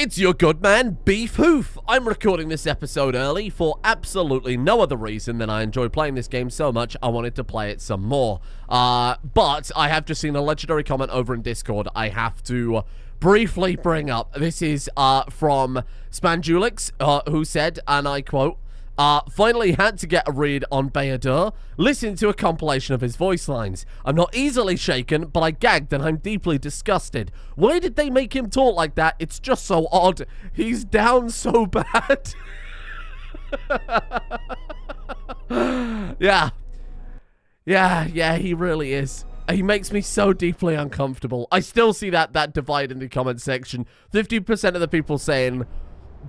It's your good man, Beef Hoof. I'm recording this episode early for absolutely no other reason than I enjoy playing this game so much I wanted to play it some more. But I have just seen a legendary comment over in Discord I have to briefly bring up. This is from Spandulix, who said, and I quote, finally had to get a read on Beador. Listen to a compilation of his voice lines. I'm not easily shaken, but I gagged and I'm deeply disgusted. Why did they make him talk like that? It's just so odd. He's down so bad. Yeah, he really is. He makes me so deeply uncomfortable. I still see that divide in the comment section. 50% of the people saying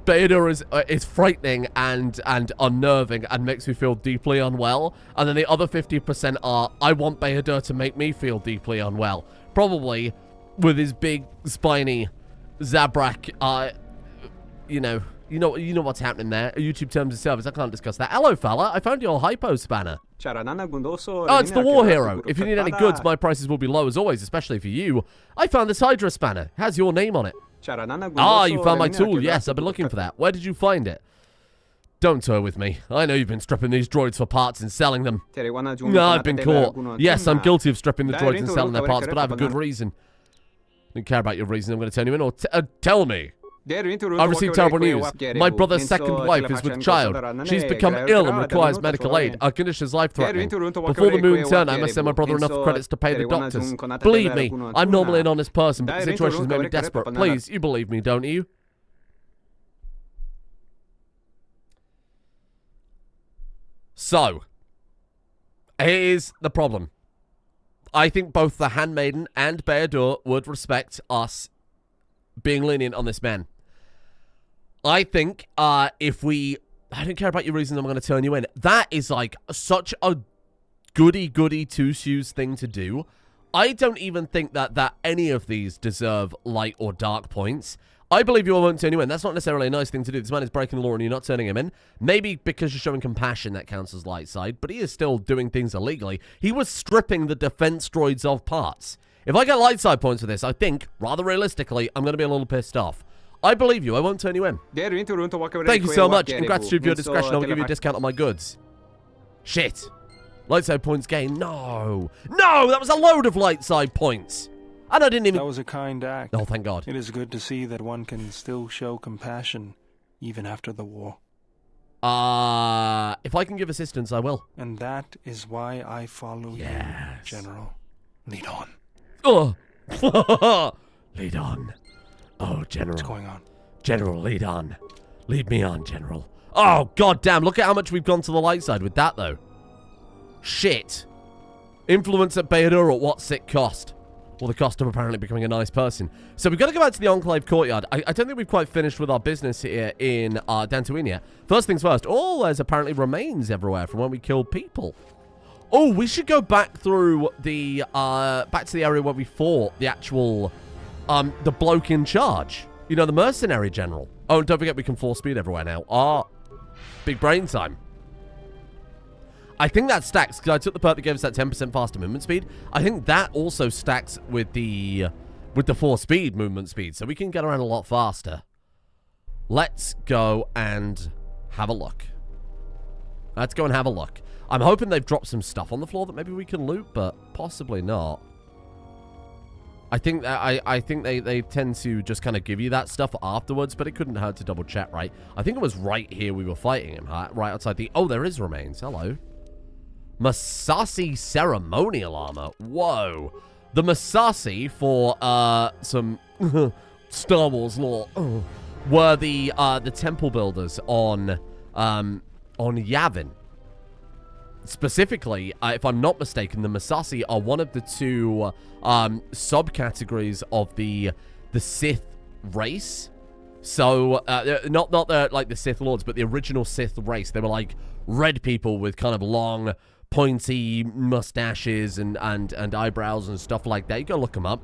Beador is frightening and unnerving and makes me feel deeply unwell. And then the other 50% are, I want Beador to make me feel deeply unwell. Probably with his big, spiny Zabrak, you know what's happening there. YouTube terms of service, I can't discuss that. Hello, fella. I found your hypo spanner. Oh, it's the war hero. If you need any goods, my prices will be low as always, especially for you. I found this Hydra spanner. It has your name on it. Ah, you found my tool. Yes, I've been looking for that. Where did you find it? Don't toy with me. I know you've been stripping these droids for parts and selling them. No, I've been caught. Yes, I'm guilty of stripping the droids and selling their parts, but I have a good reason. I don't care about your reason. I'm going to turn you in, or tell me. I received terrible news. My brother's second wife is with child. She's become ill and requires medical aid. Our condition is life-threatening. Before the moon turn, I must send my brother enough credits to pay the doctors. Believe me, I'm normally an honest person, but the situation has made me desperate. Please, you believe me, don't you? So, here's the problem. I think both the Handmaiden and Beador would respect us being lenient on this man. I think if we... I don't care about your reason, I'm going to turn you in. That is like such a goody-goody two-shoes thing to do. I don't even think that any of these deserve light or dark points. I believe you won't turn you in. That's not necessarily a nice thing to do. This man is breaking the law and you're not turning him in. Maybe because you're showing compassion that counts as light side, but he is still doing things illegally. He was stripping the defense droids of parts. If I get light side points for this, I think, rather realistically, I'm going to be a little pissed off. I believe you. I won't turn you in. Thank you so much. In gratitude for your discretion, I will give you a discount on my goods. Shit. Light side points gained. No. No, that was a load of light side points. And I didn't even... That was a kind act. Oh, thank God. It is good to see that one can still show compassion, even after the war. If I can give assistance, I will. And that is why I follow you, General. Lead on. Oh. Lead on. Oh, General. What's going on? General, lead on. Lead me on, General. Oh, God damn. Look at how much we've gone to the light side with that, though. Shit. Influence at Beador at what sick cost? Well, the cost of apparently becoming a nice person. So we've got to go back to the Enclave courtyard. I don't think we've quite finished with our business here in Dantooine yet. First things first. Oh, there's apparently remains everywhere from when we killed people. Oh, we should go back through the, back to the area where we fought the actual, the bloke in charge. You know, the mercenary general. Oh, and don't forget we can force speed everywhere now. Big brain time. I think that stacks, because I took the perk that gave us that 10% faster movement speed. I think that also stacks with the 4-speed movement speed, so we can get around a lot faster. Let's go and have a look. Let's go and have a look. I'm hoping they've dropped some stuff on the floor that maybe we can loot, but possibly not. I think they tend to just kind of give you that stuff afterwards, but it couldn't hurt to double check, right? I think it was right here we were fighting him, right outside the... Oh, there is remains. Hello. Masasi ceremonial armor. Whoa. The Masasi, for some Star Wars lore, were the temple builders on Yavin. Specifically, if I'm not mistaken, the Masasi are one of the two subcategories of the Sith race. So, not like the Sith Lords, but the original Sith race. They were like red people with kind of long, pointy mustaches and eyebrows and stuff like that. You go look them up.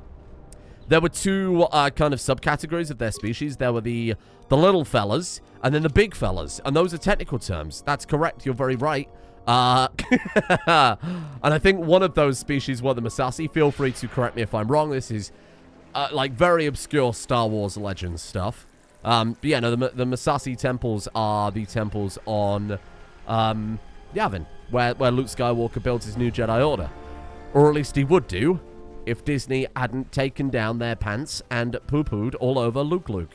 There were two kind of subcategories of their species. There were the little fellas and then the big fellas. And those are technical terms. That's correct. You're very right. And I think one of those species were the Masasi. Feel free to correct me if I'm wrong. This is like very obscure Star Wars Legends stuff. But yeah, no, the Masasi temples are the temples on Yavin, where Luke Skywalker builds his new Jedi Order. Or at least he would do, if Disney hadn't taken down their pants and poo-pooed all over Luke.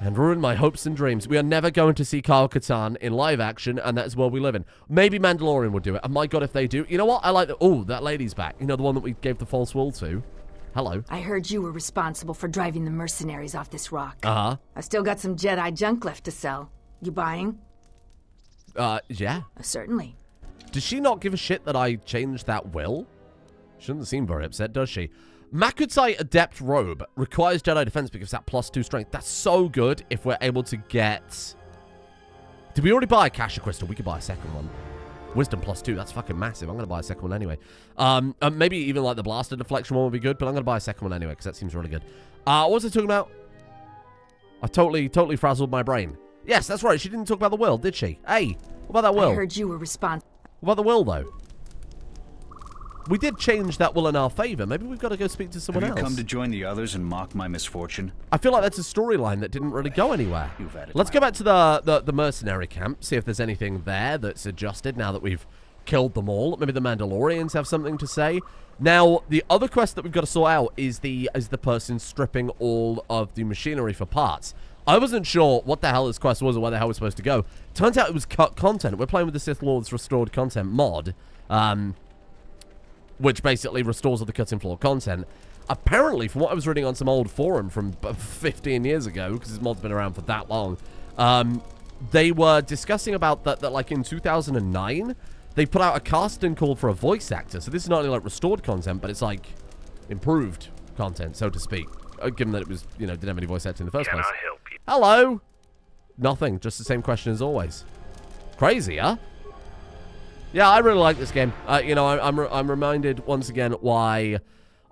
And ruined my hopes and dreams. We are never going to see Kyle Katarn in live action, and that's where we live in. Maybe Mandalorian will do it. And my God, if they do. You know what? I like that. Oh, that lady's back. You know, the one that we gave the false wool to. Hello. I heard you were responsible for driving the mercenaries off this rock. Uh-huh. I still got some Jedi junk left to sell. You buying? Yeah. Certainly. Does she not give a shit that I changed that will? She doesn't seem very upset, does she? Makutai Adept Robe requires Jedi Defense because that +2 strength. That's so good if we're able to get... Did we already buy a Kasha Crystal? We could buy a second one. Wisdom +2. That's fucking massive. I'm going to buy a second one anyway. Maybe even like the Blaster Deflection one would be good, but I'm going to buy a second one anyway because that seems really good. What was I talking about? I totally frazzled my brain. Yes, that's right. She didn't talk about the will, did she? Hey, what about that will? I heard you were responsible. What about the will, though? We did change that will in our favor. Maybe we've got to go speak to someone else. Have you come to join the others and mock my misfortune? I feel like that's a storyline that didn't really go anywhere. Let's go back to the mercenary camp, see if there's anything there that's adjusted now that we've killed them all. Maybe the Mandalorians have something to say. Now, the other quest that we've got to sort out is the person stripping all of the machinery for parts. I wasn't sure what the hell this quest was or where the hell we're supposed to go. Turns out it was cut content. We're playing with the Sith Lord's Restored Content mod, which basically restores all the cutting floor content. Apparently, from what I was reading on some old forum from 15 years ago, because this mod's been around for that long, they were discussing about that like in 2009, they put out a casting call for a voice actor. So this is not only like restored content, but it's like improved content, so to speak. Given that it was, you know, didn't have any voice acting in the first place. Can I help you? Hello? Nothing. Just the same question as always. Crazy, huh? Yeah, I really like this game. You know, I'm reminded once again why,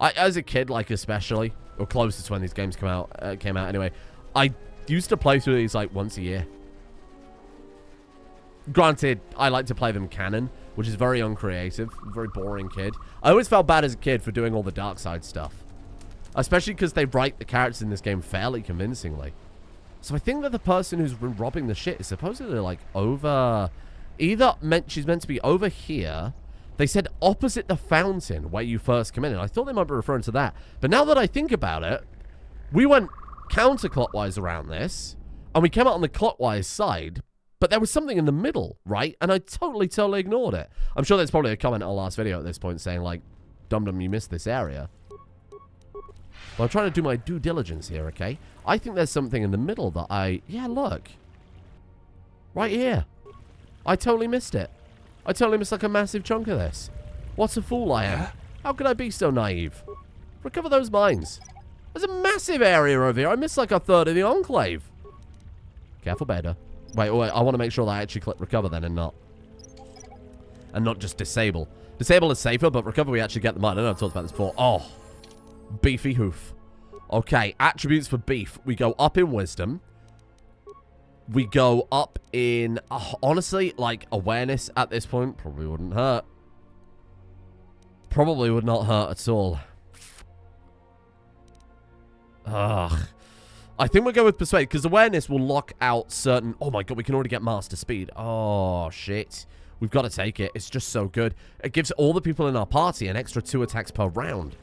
as a kid, like especially, or closest to when these games came out anyway, I used to play through these like once a year. Granted, I like to play them canon, which is very uncreative, very boring kid. I always felt bad as a kid for doing all the dark side stuff. Especially because they write the characters in this game fairly convincingly. So I think that the person who's been robbing the shit is supposedly like over... she's meant to be over here. They said opposite the fountain where you first come in. And I thought they might be referring to that. But now that I think about it, we went counterclockwise around this. And we came out on the clockwise side. But there was something in the middle, right? And I totally ignored it. I'm sure there's probably a comment on our last video at this point saying like, dum-dum, you missed this area. But I'm trying to do my due diligence here, okay? I think there's something in the middle that yeah, look. Right here. I totally missed it. I totally missed like a massive chunk of this. What a fool I am. How could I be so naive? Recover those mines. There's a massive area over here. I missed like a third of the Enclave. Careful, Beador. Wait, I want to make sure that I actually click recover then and not just disable. Disable is safer, but recover we actually get the mine. I know I've talked about this before. Oh. Beefy Hoof. Okay, attributes for beef. We go up in wisdom. We go up in... honestly, like, awareness at this point probably wouldn't hurt. Probably would not hurt at all. Ugh. I think we'll go with persuade, because awareness will lock out certain... Oh my god, we can already get master speed. Oh, shit. We've got to take it. It's just so good. It gives all the people in our party an extra 2 attacks per round.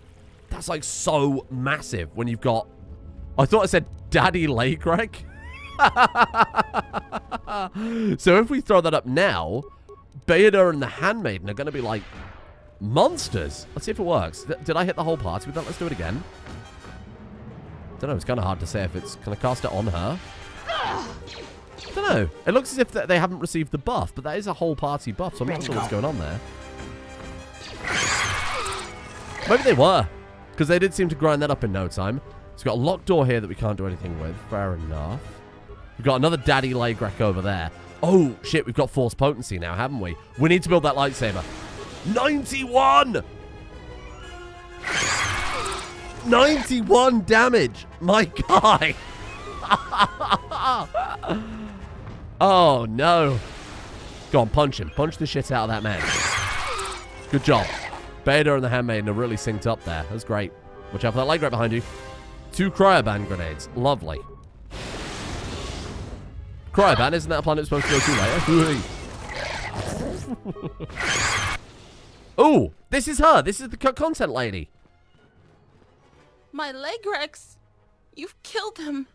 That's like so massive when you've got... I thought I said Daddy Lake Wreck. So if we throw that up now, Beador and the Handmaiden are going to be like monsters. Let's see if it works. Did I hit the whole party with that? Let's do it again. Don't know. It's kind of hard to say if it's... Can I cast it on her? Don't know. It looks as if they haven't received the buff, but that is a whole party buff, so I'm not sure what's going on there. Maybe they were, because they did seem to grind that up in no time. So we've got a locked door here that we can't do anything with. Fair enough. We've got another Daddy Lagrek over there. Oh, shit, we've got Force Potency now, haven't we? We need to build that lightsaber. 91! 91 damage! My guy! Oh, no. Go on, punch him. Punch the shit out of that man. Good job. Beador and the Handmaiden are really synced up there. That's great. Watch out for that Lagrek behind you. 2 Korriban grenades. Lovely. Korriban, isn't that a planet supposed to go to later? Oh, this is her. This is the content lady. My leg Rex. You've killed them.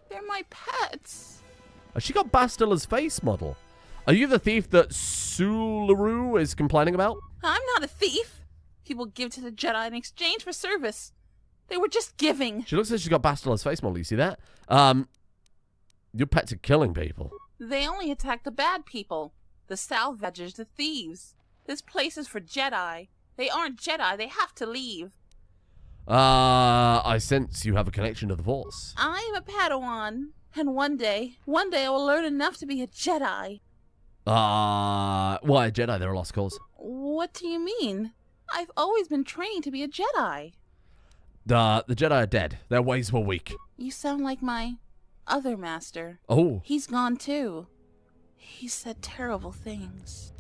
They're my pets. Has she got Bastila's face model? Are you the thief that Sularu is complaining about? I'm not a thief. People give to the Jedi in exchange for service. They were just giving. She looks like she's got Bastila's face model. You see that? Your pets are killing people. They only attack the bad people. The salvagers, the thieves. This place is for Jedi. They aren't Jedi. They have to leave. I sense you have a connection to the Force. I am a Padawan. And one day I will learn enough to be a Jedi. Why a Jedi? They're a lost cause. What do you mean? I've always been trained to be a Jedi. The Jedi are dead. Their ways were weak. You sound like my other master. Oh. He's gone too. He said terrible things.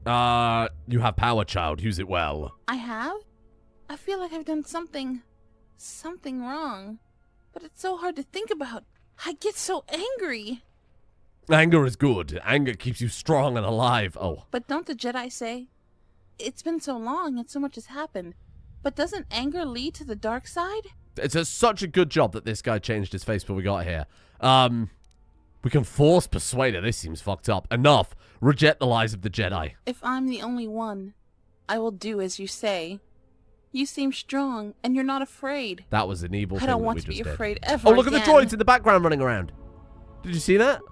You have power, child. Use it well. I have? I feel like I've done something wrong. But it's so hard to think about. I get so angry. Anger is good. Anger keeps you strong and alive. Oh. But don't the Jedi say, it's been so long and so much has happened. But doesn't anger lead to the dark side? It's such a good job that this guy changed his face before we got here. We can force persuade her. This seems fucked up. Enough. Reject the lies of the Jedi. If I'm the only one, I will do as you say. You seem strong, and you're not afraid. That was an evil thing I don't that want we to be just did. afraid ever Oh, look at again. the droids in the background running around. Did you see that?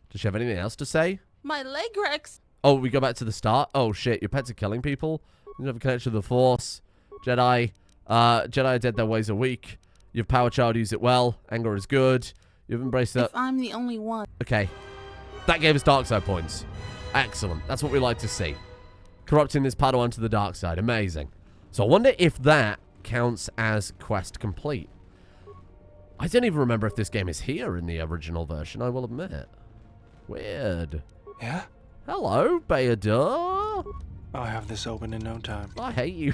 Does she have anything else to say? My leg Rex. Oh, we go back to the start. Oh, shit. Your pets are killing people. You have a connection to the Force. Jedi. Jedi are dead. Their ways are weak. You have power, child. Use it well. Anger is good. You've embraced that. If I'm the only one. Okay. That gave us dark side points. Excellent. That's what we like to see. Corrupting this Padawan to the dark side. Amazing. So I wonder if that counts as quest complete. I don't even remember if this game is here in the original version, I will admit. Weird. Yeah? Hello, Beador. I'll have this open in no time. I hate you.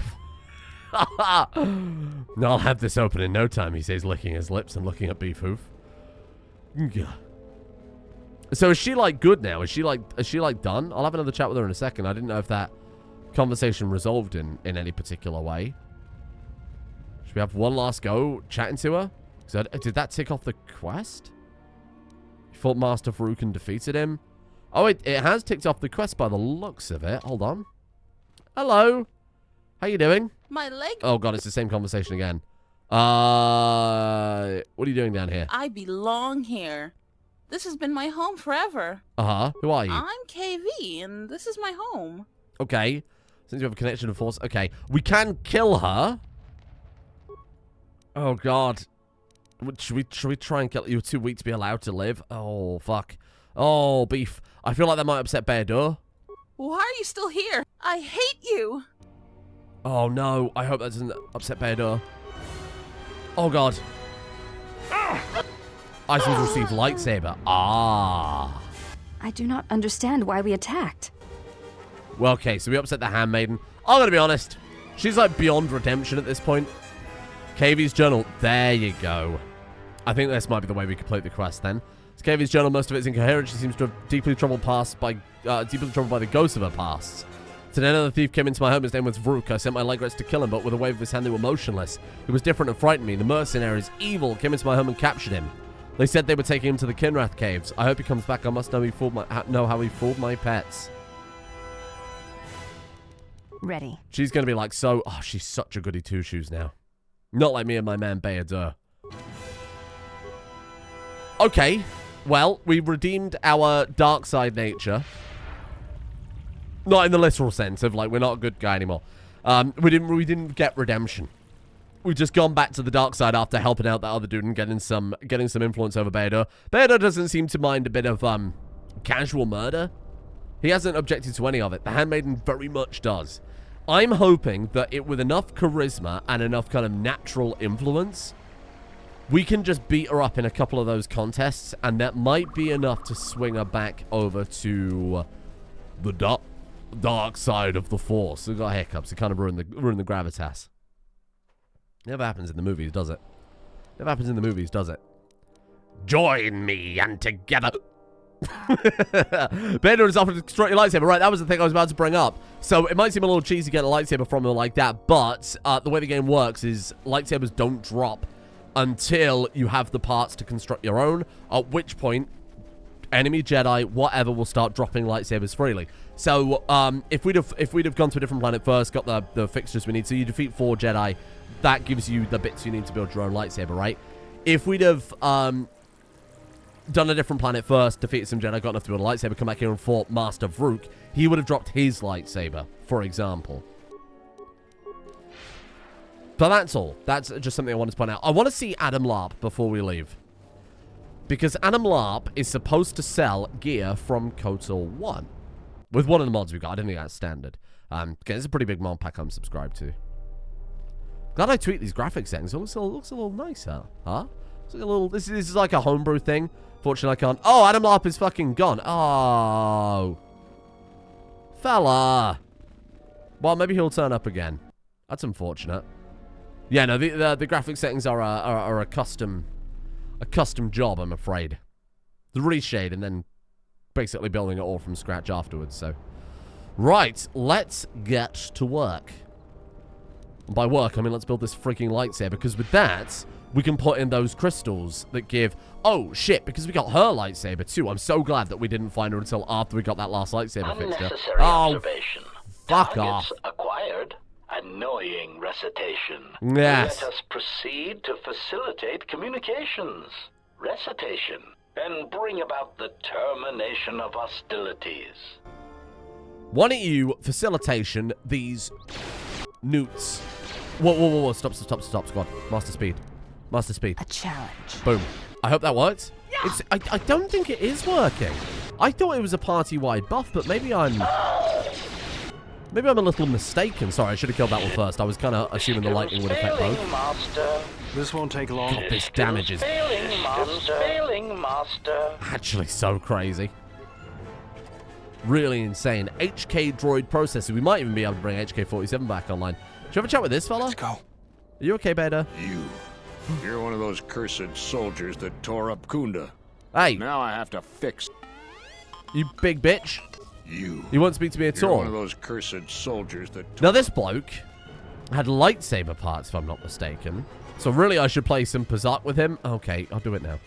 I'll have this open in no time, he says, licking his lips and looking at Beef Hoof. So is she, like, good now? Is she, like, done? I'll have another chat with her in a second. I didn't know if that conversation resolved in any particular way. Should we have one last go chatting to her? Did that tick off the quest? You fought Master Farouk and defeated him? Oh, it has ticked off the quest by the looks of it. Hold on. Hello. How you doing? My leg. Oh, God, it's the same conversation again. What are you doing down here? I belong here. This has been my home forever. Uh-huh. Who are you? I'm KV, and this is my home. Okay. Since you have a connection to Force. Okay. We can kill her. Oh, God. Should we try and kill her? You're too weak to be allowed to live. Oh, fuck. Oh, Beef. I feel like that might upset Beador. Why are you still here? I hate you. Oh, no. I hope that doesn't upset Beador. Oh, God. Items received lightsaber. Ah. I do not understand why we attacked. Well, okay, so we upset the handmaiden. I'm going to be honest. She's like beyond redemption at this point. KV's journal. There you go. I think this might be the way we complete the quest then. It's KV's journal. Most of it's incoherent. She seems to have deeply troubled by the ghosts of her past. Today another thief came into my home. His name was Vrook. I sent my Legrets to kill him, but with a wave of his hand they were motionless. He was different and frightened me. The mercenaries, evil, came into my home and captured him. They said they were taking him to the Kinrath caves. I hope he comes back. I must know how he fooled my pets. Ready. She's going to be like so... Oh, she's such a goody two-shoes now. Not like me and my man Beador. Okay. Well, we redeemed our dark side nature. Not in the literal sense of, like, we're not a good guy anymore. We didn't get redemption. We've just gone back to the dark side after helping out that other dude and getting some influence over Beador. Beador doesn't seem to mind a bit of casual murder. He hasn't objected to any of it. The handmaiden very much does. I'm hoping that with enough charisma and enough kind of natural influence, we can just beat her up in a couple of those contests, and that might be enough to swing her back over to the dark side of the Force. We got hiccups. It kind of ruined the gravitas. Never happens in the movies, does it? Never happens in the movies, does it? Join me and together. Beador is offered to construct your lightsaber. Right, that was the thing I was about to bring up. So it might seem a little cheesy getting a lightsaber from him like that, but the way the game works is lightsabers don't drop until you have the parts to construct your own, at which point enemy Jedi, whatever, will start dropping lightsabers freely. So if we'd have gone to a different planet first, got the fixtures we need, so you defeat 4 Jedi, that gives you the bits you need to build your own lightsaber, right? If we'd have done a different planet first, defeated some Jedi, got enough to build a lightsaber, come back here and fought Master Vrook, he would have dropped his lightsaber, for example. But that's all. That's just something I wanted to point out. I want to see Adam Larp before we leave. Because Adam Larp is supposed to sell gear from KOTOR 1. With one of the mods we've got. I don't think that's standard. Okay, it's a pretty big mod pack I'm subscribed to. Glad I tweaked these graphic settings. It looks a little nicer. Huh? It's like a little... This is like a homebrew thing. Fortunately, I can't... Oh, Adam Larp is fucking gone. Oh. Fella. Well, maybe he'll turn up again. That's unfortunate. Yeah, no, the graphic settings are a custom job, I'm afraid. The reshade and then basically building it all from scratch afterwards, so. Right, let's get to work. And by work, I mean let's build this freaking lightsaber, because with that, we can put in those crystals that give... Oh, shit, because we got her lightsaber, too. I'm so glad that we didn't find her until after we got that last lightsaber fixture. Oh, fuck off. Acquired. Annoying recitation. Yes. Let us proceed to facilitate communications. Recitation. And bring about the termination of hostilities. Why don't you facilitation these newts? Whoa. Stop, squad. Master speed. Master speed. A challenge. Boom. I hope that works. It's. I don't think it is working. I thought it was a party-wide buff, but maybe I'm a little mistaken. Sorry, I should have killed that one first. I was kind of assuming the lightning would affect both. Master. This won't take long. God, this damage is Failing, master. actually so crazy. Really insane. HK droid processor. We might even be able to bring HK-47 back online. Should we have a chat with this fella? Let's go. Are you okay, Beador? You're one of those cursed soldiers that tore up Kunda. Hey, Now I have to fix you big bitch. you. You won't speak to me at You're all. one of those cursed soldiers that Now, this bloke had lightsaber parts, if I'm not mistaken. So, really, I should play some Pazaak with him. Okay, I'll do it now.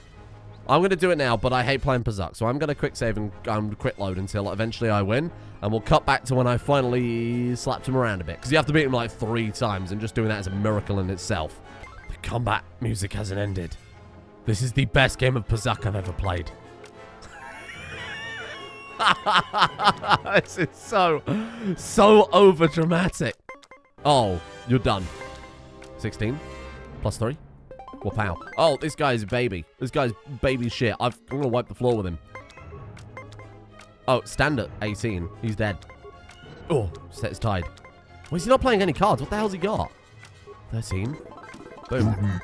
I'm going to do it now, but I hate playing Pazaak. So, I'm going to quick save and quick load until eventually I win. And we'll cut back to when I finally slapped him around a bit. Because you have to beat him like 3 times, and just doing that is a miracle in itself. The combat music hasn't ended. This is the best game of Pazaak I've ever played. This is so over dramatic. Oh, you're done. 16 plus 3. Wow. Oh, this guy's a baby. This guy's baby shit. I'm gonna wipe the floor with him. Oh, standard 18. He's dead. Oh, set's tied. Well, is he not playing any cards? What the hell's he got? 13. Boom.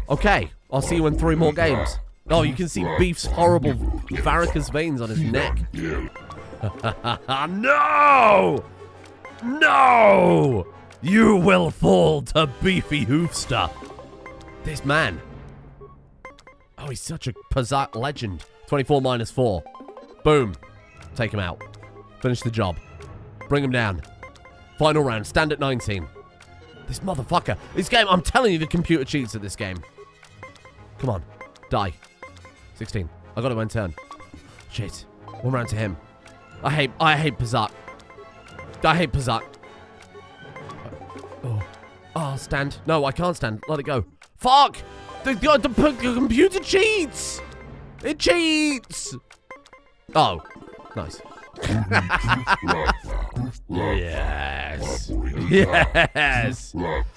Okay, I'll see you in 3 more games. Oh, you can see Beef's horrible varicose veins on his neck. No! No! You will fall to Beefy Hoofster. This man. Oh, he's such a Pazaak legend. 24 minus 4. Boom. Take him out. Finish the job. Bring him down. Final round. Stand at 19. This motherfucker. This game, I'm telling you, the computer cheats at this game. Come on. Die. 16. I got it one turn. Shit. 1 round to him. I hate Pazaak. I hate Pazaak. Oh, stand. No, I can't stand. Let it go. Fuck! The computer cheats! It cheats! Oh. Nice. Yes. Yes.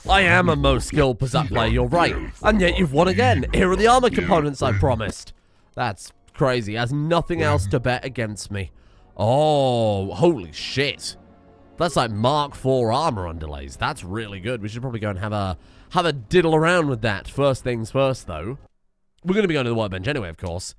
I am a most skilled Pazaak player, you're right. And yet you've won again. Here are the armor components I promised. That's crazy. Has nothing else to bet against me. Oh, holy shit. That's like Mark IV armor underlays. That's really good. We should probably go and have a diddle around with that. First things first, though. We're going to be going to the workbench anyway, of course.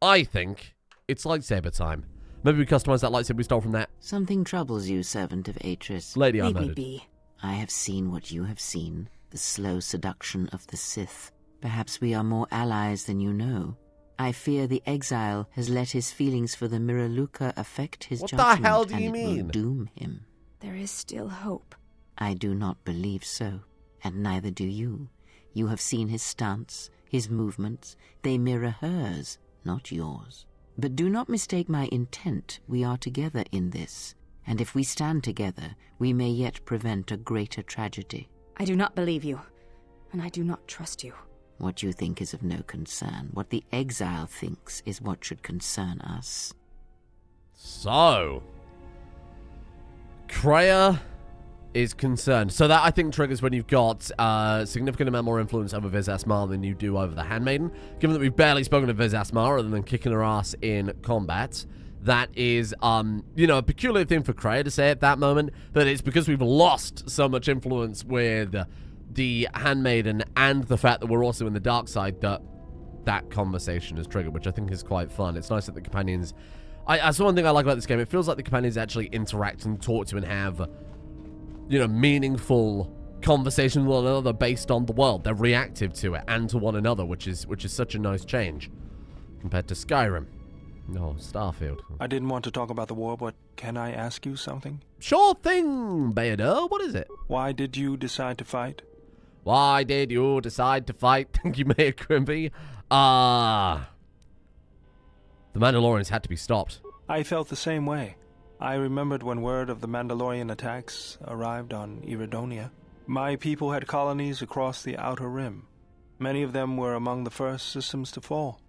I think it's lightsaber time. Maybe we customize that lightsaber we stole from that Something troubles you, servant of Atris. lady I Leave me murdered. be. I have seen what you have seen. the slow seduction of the Sith. Perhaps we are more allies than you know. I fear the exile has let his feelings for the Miraluka affect his What the judgment, hell do you and it mean? will doom him. There is still hope. I do not believe so, and neither do you. You have seen his stance, his movements. They mirror hers, not yours. But do not mistake my intent. We are together in this, and if we stand together, we may yet prevent a greater tragedy. I do not believe you, and I do not trust you. What you think is of no concern. What the exile thinks is what should concern us. So, Kreia is concerned. So that, I think, triggers when you've got a significant amount more influence over Viz Asmar than you do over the Handmaiden. Given that we've barely spoken to Viz Asmar other than kicking her ass in combat, that is, you know, a peculiar thing for Kreia to say at that moment, that it's because we've lost so much influence with the Handmaiden and the fact that we're also in the dark side that conversation is triggered, which I think is quite fun. It's nice that the companions... That's one thing I like about this game. It feels like the companions actually interact and talk to and have, you know, meaningful conversations with one another based on the world. They're reactive to it and to one another, which is such a nice change compared to Skyrim. No, Starfield. I didn't want to talk about the war, but can I ask you something? Sure thing, Beador. What is it? Why did you decide to fight? Why did you decide to fight? Thank you, Mayor Grimby. The Mandalorians had to be stopped. I felt the same way. I remembered when word of the Mandalorian attacks arrived on Iridonia. My people had colonies across the Outer Rim. Many of them were among the first systems to fall.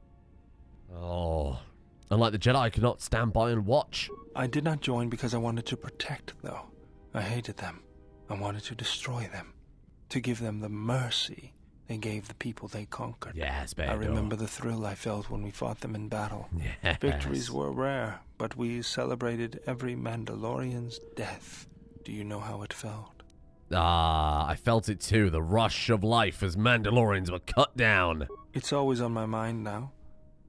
Oh. Unlike the Jedi, I could not stand by and watch. I did not join because I wanted to protect, though. I hated them. I wanted to destroy them. To give them the mercy they gave the people they conquered. Yes, Beador. I remember the thrill I felt when we fought them in battle. Yes. Victories were rare, but we celebrated every Mandalorian's death. Do you know how it felt? I felt it too. The rush of life as Mandalorians were cut down. It's always on my mind now.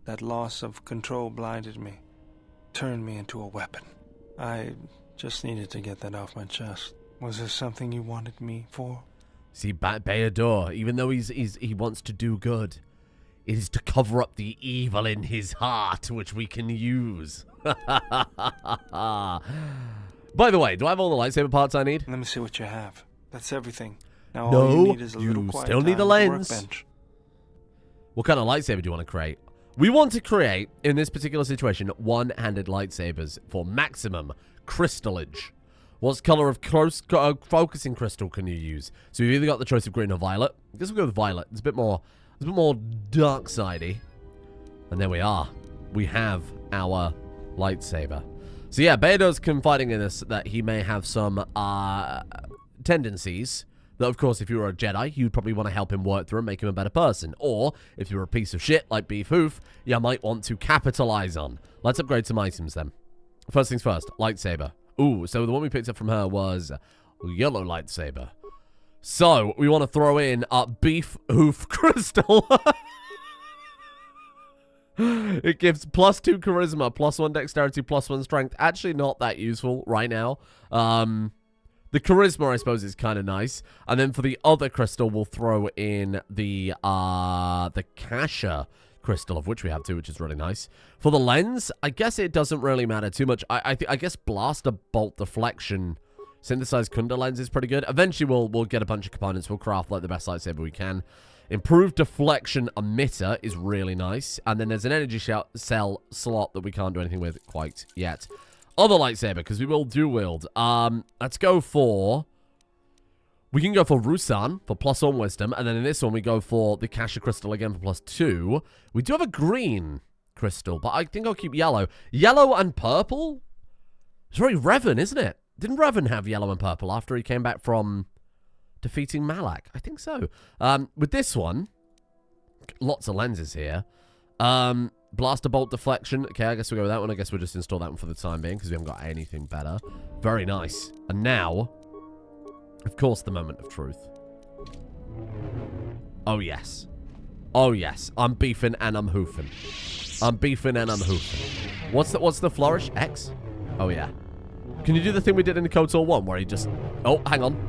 That loss of control blinded me, turned me into a weapon. I just needed to get that off my chest. Was there something you wanted me for? See, Beador, even though he wants to do good, it is to cover up the evil in his heart, which we can use. By the way, do I have all the lightsaber parts I need? Let me see what you have. That's everything. Now No, all you need is a little you quiet still need time a at the lens. workbench. What kind of lightsaber do you want to create? We want to create, in this particular situation, one-handed lightsabers for maximum crystallage. What color of focusing crystal can you use? So you've either got the choice of green or violet. I guess we'll go with violet. It's a bit more dark-sidey. And there we are. We have our lightsaber. So yeah, Beador's confiding in us that he may have some tendencies that, of course, if you were a Jedi, you'd probably want to help him work through and make him a better person. Or, if you're a piece of shit like Beef Hoof, you might want to capitalize on. Let's upgrade some items then. First things first, lightsaber. Ooh, so the one we picked up from her was yellow lightsaber. So, we want to throw in a Beef Hoof crystal. It gives +2 charisma, +1 dexterity, +1 strength. Actually not that useful right now. The charisma, I suppose, is kind of nice. And then for the other crystal, we'll throw in the Kasha crystal, of which we have two, which is really nice. For the lens, I guess it doesn't really matter too much. I guess blaster bolt deflection synthesized Kunda lens is pretty good. Eventually, we'll get a bunch of components. We'll craft like the best lightsaber we can. Improved deflection emitter is really nice. And then there's an energy cell slot that we can't do anything with quite yet. Other lightsaber, because we will dual wield. Let's go for... We can go for Rusan for +1 wisdom. And then in this one, we go for the Kasha crystal again for +2. We do have a green crystal, but I think I'll keep yellow. Yellow and purple? It's very Revan, isn't it? Didn't Revan have yellow and purple after he came back from defeating Malak? I think so. With this one, lots of lenses here. Blaster bolt deflection. Okay, I guess we'll go with that one. I guess we'll just install that one for the time being because we haven't got anything better. Very nice. And now, of course, the moment of truth. Oh, yes. Oh, yes. I'm beefing and I'm hoofing. I'm beefing and I'm hoofing. What's the flourish? X? Oh, yeah. Can you do the thing we did in the KOTOR 1 where he just... Oh, hang on.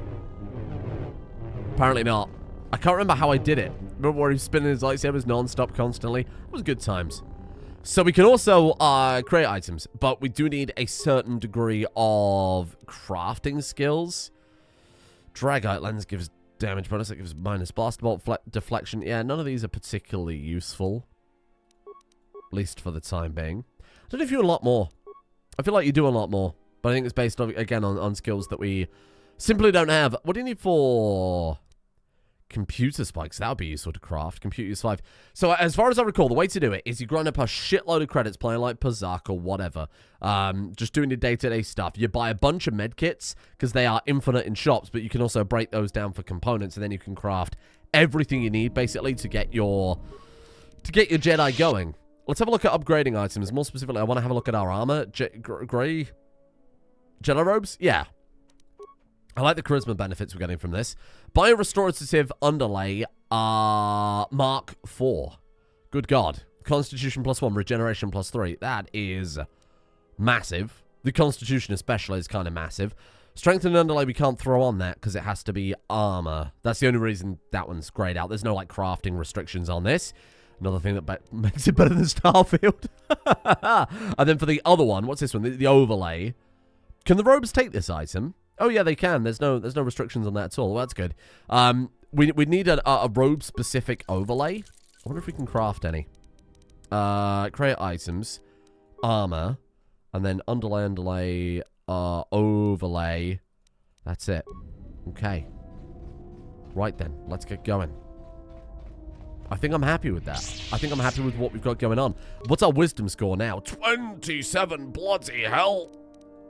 Apparently not. I can't remember how I did it. Remember where he's spinning his lightsabers non-stop constantly? It was good times. So we can also create items, but we do need a certain degree of crafting skills. Dragite lens gives damage bonus. It gives minus blast bolt deflection. Yeah, none of these are particularly useful. At least for the time being. I don't know if you do a lot more. I feel like you do a lot more. But I think it's based, again, on skills that we simply don't have. What do you need for computer spikes? That would be useful to craft. Computer use 5. So as far as I recall, the way to do it is you grind up a shitload of credits playing like Pazaak or whatever. Just doing your day-to-day stuff. You buy a bunch of medkits because they are infinite in shops, but you can also break those down for components, and then you can craft everything you need, basically, to get your Jedi going. Let's have a look at upgrading items. More specifically, I want to have a look at our armor. Grey Jedi robes? Yeah. I like the charisma benefits we're getting from this. Bio-restorative underlay, Mark 4. Good God. Constitution +1, regeneration +3. That is massive. The Constitution especially is kind of massive. Strength and underlay we can't throw on that because it has to be armor. That's the only reason that one's grayed out. There's no, like, crafting restrictions on this. Another thing that makes it better than Starfield. And then for the other one, what's this one? The overlay. Can the robes take this item? Oh yeah, they can. There's no restrictions on that at all. Well, that's good. We need a robe specific overlay. I wonder if we can craft any. Create items, armor, and then underlay, overlay. That's it. Okay. Right then, let's get going. I think I'm happy with that. I think I'm happy with what we've got going on. What's our wisdom score now? 27 bloody hell.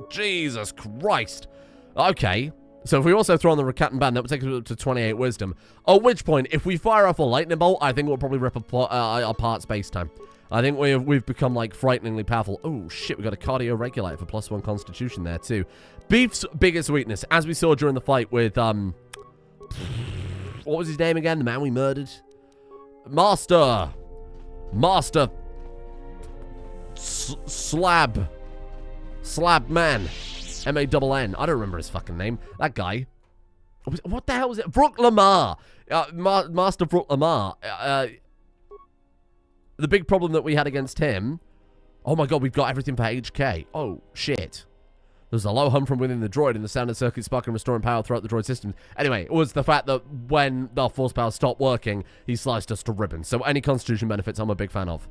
Jesus Christ. Okay. So if we also throw on the Cat and Band, that would take us up to 28 wisdom. At which point, if we fire off a lightning bolt, I think we'll probably rip apart space-time. I think we've become, like, frighteningly powerful. Oh, shit, we got a cardio regulator for +1 constitution there, too. Beef's biggest weakness, as we saw during the fight with, what was his name again? The man we murdered? Master Slab Man. M-A-N-N. I don't remember his fucking name. That guy. What the hell was it? Brook Lamar. Master Brook Lamar. The big problem that we had against him. Oh my god, we've got everything for HK. Oh, shit. There's a low hum from within the droid and the standard circuit sparking restoring power throughout the droid system. Anyway, it was the fact that when the force power stopped working, he sliced us to ribbons. So any constitution benefits I'm a big fan of.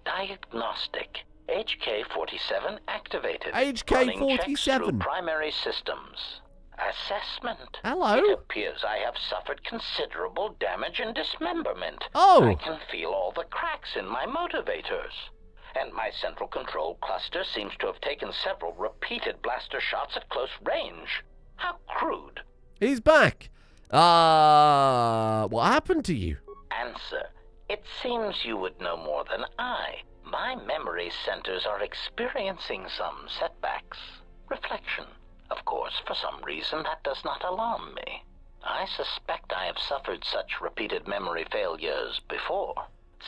Diagnostic. HK-47 activated. HK-47. Primary systems. Assessment. Hello. It appears I have suffered considerable damage and dismemberment. Oh. I can feel all the cracks in my motivators. And my central control cluster seems to have taken several repeated blaster shots at close range. How crude. He's back. What happened to you? Answer. It seems you would know more than I. My memory centers are experiencing some setbacks. Reflection. Of course, for some reason, that does not alarm me. I suspect I have suffered such repeated memory failures before.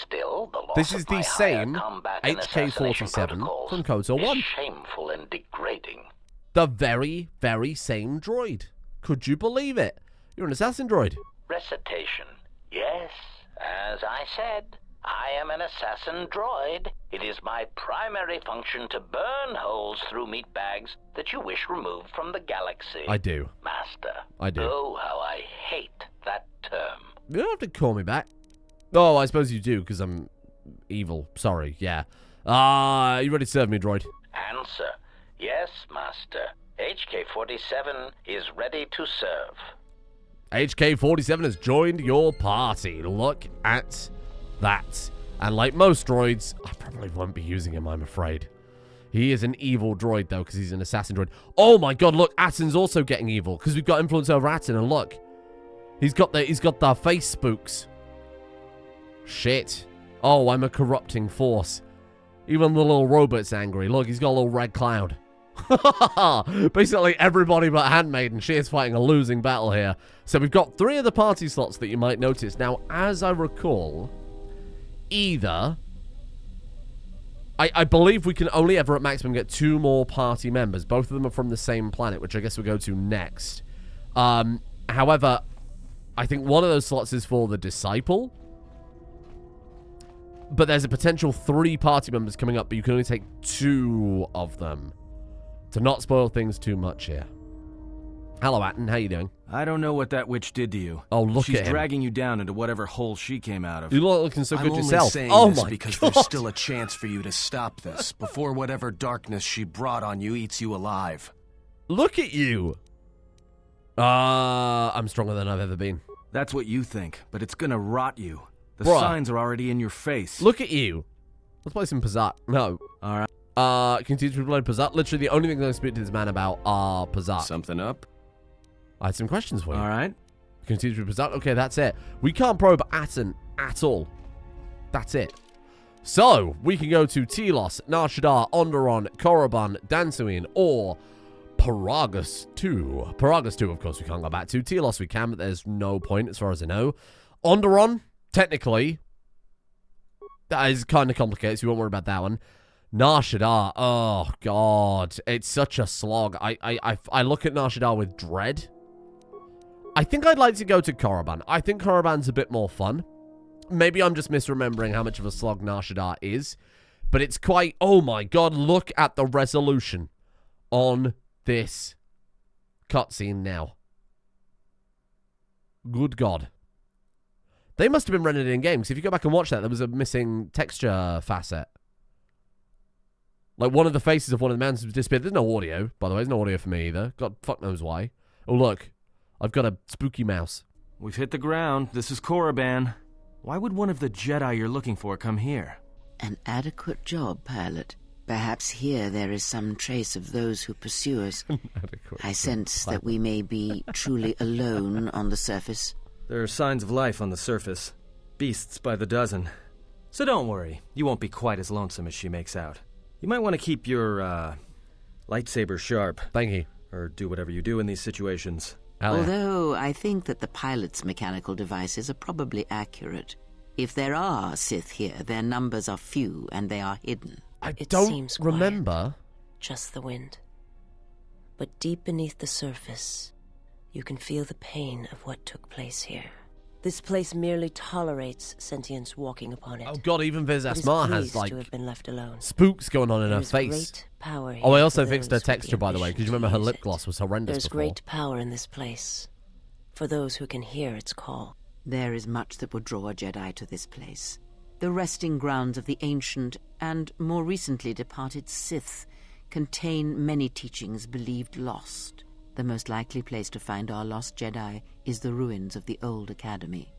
Still, the loss this is of the my same higher combat and assassination HK-47 protocols from KOTOR 1. is shameful and degrading. The very, very same droid. Could you believe it? You're an assassin droid. Recitation. Yes, as I said, I am an assassin droid. It is my primary function to burn holes through meat bags that you wish removed from the galaxy. I do. Master. I do. Oh, how I hate that term. You don't have to call me back. Oh, I suppose you do, because I'm evil. Sorry, yeah. You ready to serve me, droid? Answer. Yes, Master. HK-47 is ready to serve. HK-47 has joined your party. Look at that. And like most droids, I probably won't be using him, I'm afraid. He is an evil droid, though, because he's an assassin droid. Oh my god, look, Atton's also getting evil, because we've got influence over Atton, and look. He's got the face spooks. Shit. Oh, I'm a corrupting force. Even the little robot's angry. Look, he's got a little red cloud. Basically, everybody but Handmaiden. She is fighting a losing battle here. So we've got 3 of the party slots that you might notice. Now, as I recall, either... I believe we can only ever at maximum get 2 more party members. Both of them are from the same planet, which I guess we'll go to next. However, I think one of those slots is for the Disciple. But there's a potential 3 party members coming up, but you can only take 2 of them. To not spoil things too much here. Hello, Atten. How you doing? I don't know what that witch did to you. Oh, look She's at him. dragging you down into whatever hole she came out of. You look looking so good I'm yourself. only saying Oh this my because God. there's still a chance for you to stop this before whatever darkness she brought on you eats you alive. Look at you. I'm stronger than I've ever been. That's what you think, but it's gonna rot you. The Bruh. signs are already in your face. Look at you. Let's play some Pazaak. No. All right. Continue to play Pazaak. Literally, the only thing I speak to this man about are Pazaak. Something up? I had some questions for you. All right. Continue to Pazaak. Okay, that's it. We can't probe Atten at all. That's it. So, we can go to Telos, Nar Shaddaa, Onderon, Korriban, Dantooine, or Peragus 2. Peragus 2, of course, we can't go back to. Telos we can, but there's no point as far as I know. Onderon, technically, that is kind of complicated, so we won't worry about that one. Nar Shaddaa, oh god, it's such a slog. I look at Nar Shaddaa with dread. I think I'd like to go to Korriban. I think Korriban's a bit more fun. Maybe I'm just misremembering how much of a slog Nar Shaddaa is, but it's quite, oh my god, look at the resolution on this cutscene now. Good god. They must have been rendered in-game, because if you go back and watch that, there was a missing texture facet. Like, one of the faces of one of the mans disappeared. There's no audio, by the way. There's no audio for me either. God, fuck knows why. Oh, look. I've got a spooky mouse. We've hit the ground. This is Korriban. Why would one of the Jedi you're looking for come here? An adequate job, pilot. Perhaps here there is some trace of those who pursue us. I sense that we may be truly alone on the surface. There are signs of life on the surface. Beasts by the dozen. So don't worry. You won't be quite as lonesome as she makes out. You might want to keep your, lightsaber sharp. Thank you. Or do whatever you do in these situations. Although I think that the pilot's mechanical devices are probably accurate. If there are Sith here, their numbers are few and they are hidden. I It don't seems quiet. remember. Just the wind. But deep beneath the surface, you can feel the pain of what took place here. This place merely tolerates sentience walking upon it. Oh god, even Viz It is Asmar has, pleased like, to have been left alone. spooks going on in There her is face. great power here Oh, I also for fixed her those with the texture, by the way, because you ambition remember to her use lip it. gloss was horrendous There's before. great power in this place, for those who can hear its call. There is much that would draw a Jedi to this place. The resting grounds of the ancient and more recently departed Sith contain many teachings believed lost. The most likely place to find our lost Jedi is the ruins of the old academy.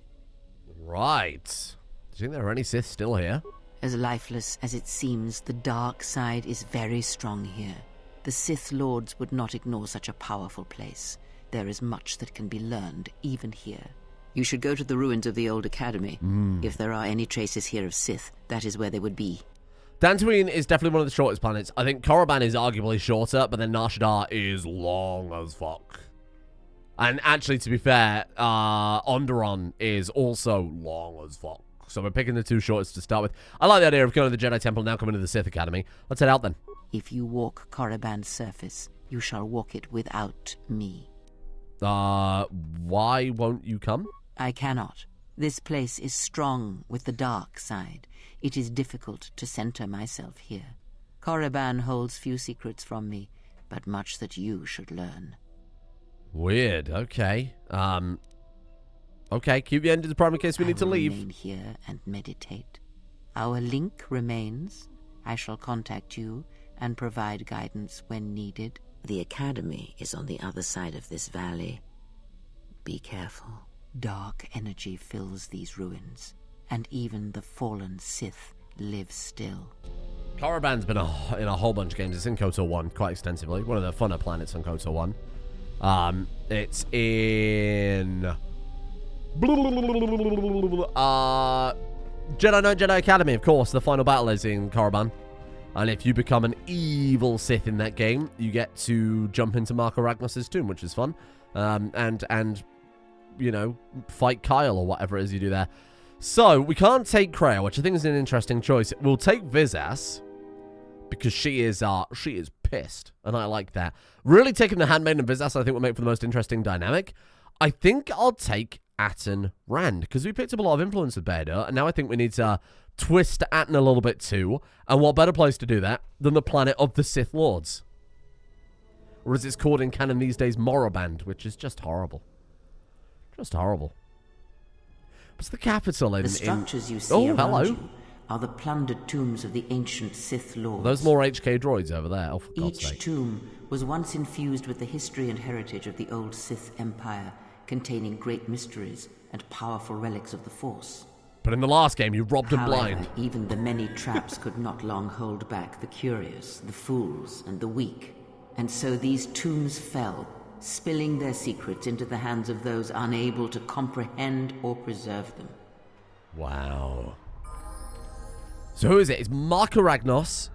Right. Do you think there are any Sith still here? As lifeless as it seems, the dark side is very strong here. The Sith Lords would not ignore such a powerful place. There is much that can be learned, even here. You should go to the ruins of the old academy. If there are any traces here of Sith, that is where they would be. Dantooine is definitely one of the shortest planets. I think Korriban is arguably shorter, but then Nar Shaddaa is long as fuck. And actually, to be fair, Onderon is also long as fuck. So we're picking the two shortest to start with. I like the idea of going to the Jedi Temple, now coming to the Sith Academy. Let's head out then. If you walk Korriban's surface, you shall walk it without me. Why won't you come? I cannot. This place is strong with the dark side. It is difficult to center myself here. Korriban holds few secrets from me, but much that you should learn. Weird. Okay. Okay, keep the end of the primary case we need to leave. I will remain here and meditate. Our link remains. I shall contact you and provide guidance when needed. The academy is on the other side of this valley. Be careful. Dark energy fills these ruins, and even the fallen Sith live still. Korriban's been in a whole bunch of games. It's in KOTOR 1 quite extensively. One of the funner planets on KOTOR 1. It's in... Jedi Knight Jedi Academy, of course. The final battle is in Korriban. And if you become an evil Sith in that game, you get to jump into Marco Ragnos' tomb, which is fun. And you know, fight Kyle or whatever it is you do there. So, we can't take Kreia, which I think is an interesting choice. We'll take Vizas, because she is pissed, and I like that. Really taking the Handmaiden and Vizas, I think, will make for the most interesting dynamic. I think I'll take Atten Rand, because we picked up a lot of influence with Beador, and now I think we need to twist Atten a little bit too, and what better place to do that than the planet of the Sith Lords? Or as it's called in canon these days, Moraband, which is just horrible. Just horrible. What's the capital in... The structures you see around hello. you are the plundered tombs of the ancient Sith Lords. Those more HK droids over there, oh, for God's sake. Each tomb was once infused with the history and heritage of the old Sith Empire, containing great mysteries and powerful relics of the Force. But in the last game, you robbed them blind. However, even the many traps could not long hold back the curious, the fools, and the weak. And so these tombs fell, spilling their secrets into the hands of those unable to comprehend or preserve them. Wow. So who is it? It's Marka Ragnos,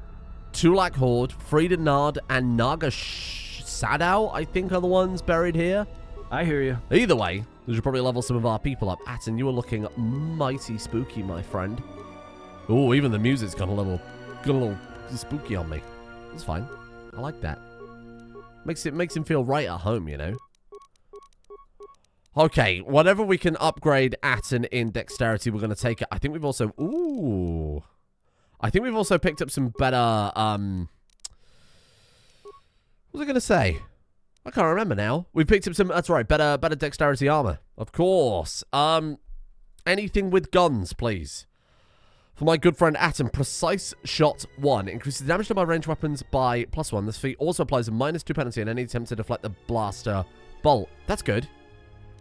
Tulak Horde, Frida Nard, and Naga Sadao, I think, are the ones buried here. I hear you. Either way, we should probably level some of our people up. Atten, you are looking mighty spooky, my friend. Oh, even the music's got a little spooky on me. It's fine. I like that. Makes him feel right at home, you know. Okay, whatever we can upgrade Atten in dexterity, we're going to take it. I think we've also... Ooh. I think we've also picked up some better... What was I going to say? I can't remember now. We picked up some... That's right, better dexterity armor. Of course. Anything with guns, please. For my good friend Atten, Precise Shot 1 increases the damage to my ranged weapons by +1. This feat also applies a -2 penalty on any attempt to deflect the blaster bolt. That's good.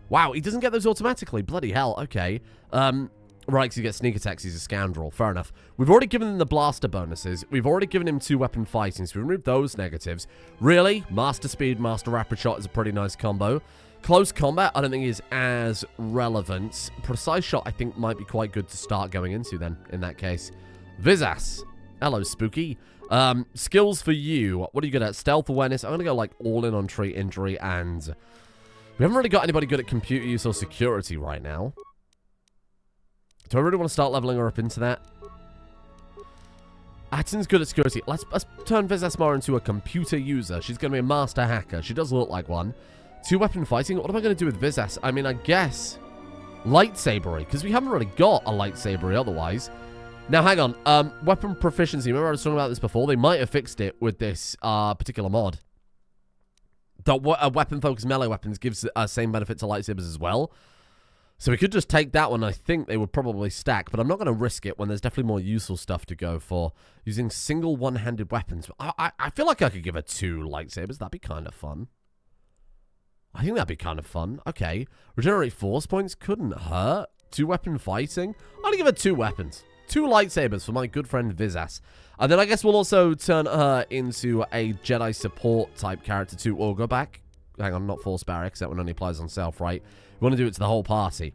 Wow, he doesn't get those automatically. Bloody hell. Okay. Right, because he gets sneak attacks. He's a scoundrel. Fair enough. We've already given him the blaster bonuses. We've already given him 2-weapon fighting, so we removed those negatives. Really? Master Speed, Master Rapid Shot is a pretty nice combo. Close combat, I don't think is as relevant. Precise Shot, I think, might be quite good to start going into then, in that case. Vizas. Hello, Spooky. Skills for you. What are you good at? Stealth awareness. I'm going to go, like, all in on treat injury, and we haven't really got anybody good at computer use or security right now. Do I really want to start leveling her up into that? Atten's good at security. Let's turn Vizas more into a computer user. She's going to be a master hacker. She does look like one. 2-weapon fighting? What am I going to do with Vizas? I mean, I guess lightsabery, because we haven't really got a lightsabery otherwise. Now, hang on. Weapon proficiency. Remember I was talking about this before? They might have fixed it with this particular mod. Weapon-focused melee weapons gives same benefit to lightsabers as well. So we could just take that one. I think they would probably stack, but I'm not going to risk it when there's definitely more useful stuff to go for. Using single one-handed weapons. I feel like I could give her 2 lightsabers. That'd be kind of fun. I think that'd be kind of fun. Okay. Regenerate force points couldn't hurt. 2-weapon fighting. I'm going to give her 2 weapons. 2 lightsabers for my good friend Vizas. And then I guess we'll also turn her into a Jedi support type character too. Or go back. Hang on, not force barracks. That one only applies on self, right? We want to do it to the whole party.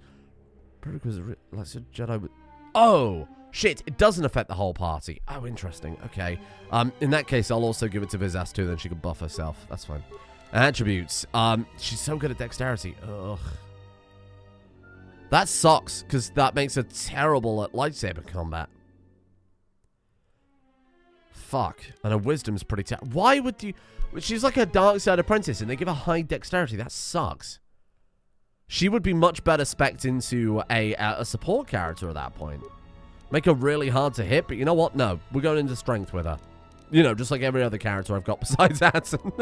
Let's Jedi with... Oh! Shit, it doesn't affect the whole party. Oh, interesting. Okay. In that case, I'll also give it to Vizas too, then she can buff herself. That's fine. Attributes. She's so good at dexterity. Ugh. That sucks, because that makes her terrible at lightsaber combat. Fuck. And her wisdom's pretty terrible. Why would you... She's like a dark side apprentice, and they give her high dexterity. That sucks. She would be much better spec'd into a support character at that point. Make her really hard to hit, but you know what? No. We're going into strength with her. You know, just like every other character I've got besides Atten.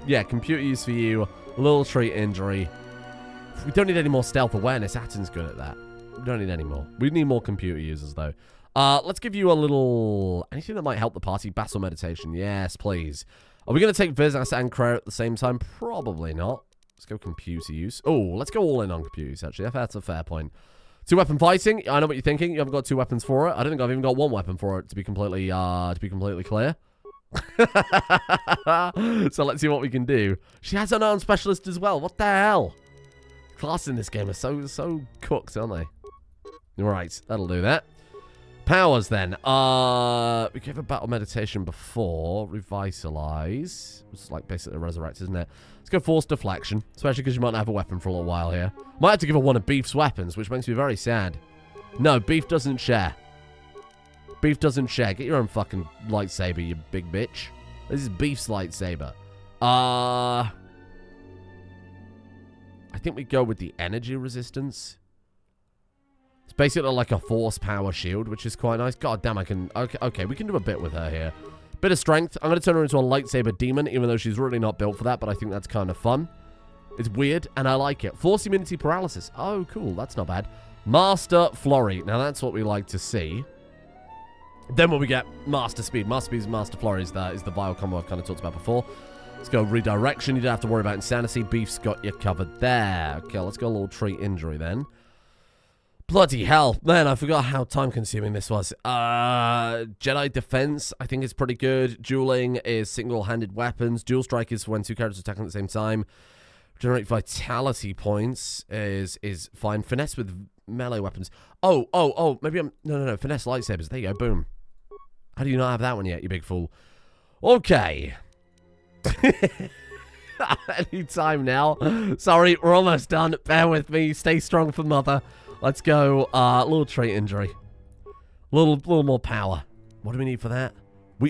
Yeah, computer use for you. Little treat injury. We don't need any more stealth awareness. Atten's good at that. We don't need any more. We need more computer users, though. Let's give you a little... Anything that might help the party? Battle meditation. Yes, please. Are we going to take Vizas and Crow at the same time? Probably not. Let's go computer use. Oh, let's go all in on computer use, actually. That's a fair point. 2-weapon fighting. I know what you're thinking. You haven't got 2 weapons for it. I don't think I've even got 1 weapon for it, to be completely clear. So let's see what we can do. She has an arm specialist as well. What the hell? Classes in this game are so cooked, aren't they? Right, that'll do that. Powers, then. We gave a battle meditation before. Revitalize. It's like basically a resurrect, isn't it? Let's go force deflection. Especially because you might not have a weapon for a little while here. Might have to give her one of Beef's weapons, which makes me very sad. No, Beef doesn't share. Beef doesn't share. Get your own fucking lightsaber, you big bitch. This is Beef's lightsaber. I think we go with the energy resistance. It's basically like a force power shield, which is quite nice. God damn, I can... Okay, we can do a bit with her here. Bit of strength. I'm going to turn her into a lightsaber demon, even though she's really not built for that, but I think that's kind of fun. It's weird, and I like it. Force immunity paralysis. Oh, cool. That's not bad. Master Flurry. Now, that's what we like to see. Then when we get Master Speed. Master Speed and Master Flurry is the vile combo I've kind of talked about before. Let's go redirection. You don't have to worry about insanity. Beef's got you covered there. Okay, let's go a little treat injury then. Bloody hell. Man, I forgot how time-consuming this was. Jedi defense, I think, is pretty good. Dueling is single-handed weapons. Dual strike is when two characters attack at the same time. Generate vitality points is fine. Finesse with melee weapons. Oh, maybe I'm... No. Finesse lightsabers. There you go. Boom. How do you not have that one yet, you big fool? Okay. Anytime now. Sorry, we're almost done. Bear with me. Stay strong for mother. Let's go. Little trait injury. Little more power. What do we need for that?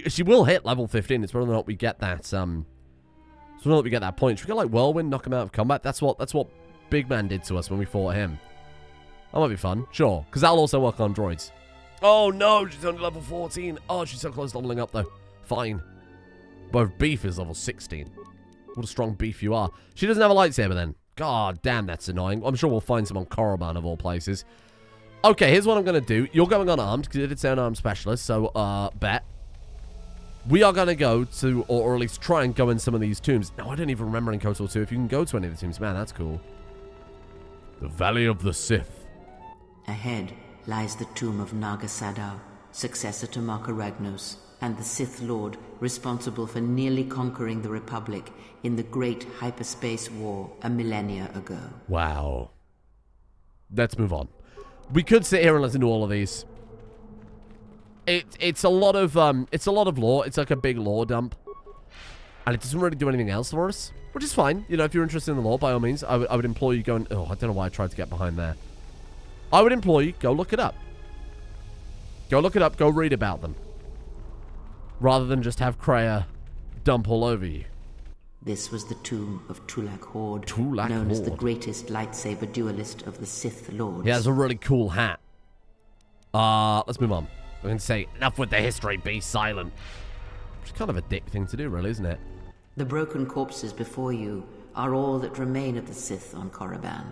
She will hit level 15. It's whether or not we get that. So whether or not we get that point. Should we go like whirlwind, knock him out of combat? That's what Big Man did to us when we fought him. That might be fun. Sure, because that'll also work on droids. Oh no, she's only level 14. Oh, she's so close to leveling up though. Fine. But Beef is level 16. What a strong Beef you are. She doesn't have a lightsaber then. God damn, that's annoying. I'm sure we'll find some on Korriban of all places. Okay, here's what I'm going to do. You're going unarmed, because it did say unarmed specialist, so, bet. We are going to go to, or at least try and go in some of these tombs. Now, I don't even remember in KOTOR 2 if you can go to any of the tombs. Man, that's cool. The Valley of the Sith. Ahead lies the tomb of Naga Sadow, successor to Marka Ragnos, and the Sith Lord responsible for nearly conquering the Republic in the Great Hyperspace War a millennia ago. Wow. Let's move on. We could sit here and listen to all of these. It's a lot of lore. It's like a big lore dump, and it doesn't really do anything else for us, which is fine. You know, if you're interested in the lore, by all means, I would implore you go and... Oh, I don't know why I tried to get behind there. I would implore you, go look it up. Go look it up. Go read about them. Rather than just have Kreia dump all over you. This was the tomb of Tulak Hord, Tulak known as the Hord. greatest lightsaber duelist of the Sith Lords. He has a really cool hat. Let's move on. We're going to say, enough with the history, be silent. Which is kind of a dick thing to do, really, isn't it? The broken corpses before you are all that remain of the Sith on Korriban.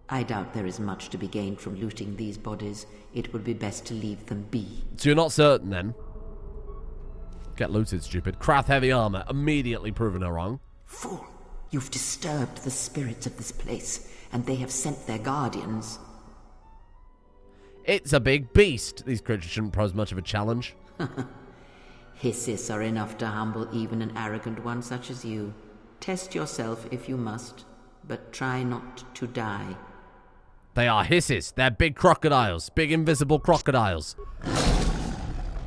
I doubt there is much to be gained from looting these bodies. It would be best to leave them be. So you're not certain, then? Get looted, stupid. Krath heavy armor. Immediately proven her wrong. Fool! You've disturbed the spirits of this place, and they have sent their guardians. It's a big beast. These creatures shouldn't pose much of a challenge. Hisses are enough to humble even an arrogant one such as you. Test yourself if you must, but try not to die. They are hisses. They're big crocodiles. Big invisible crocodiles.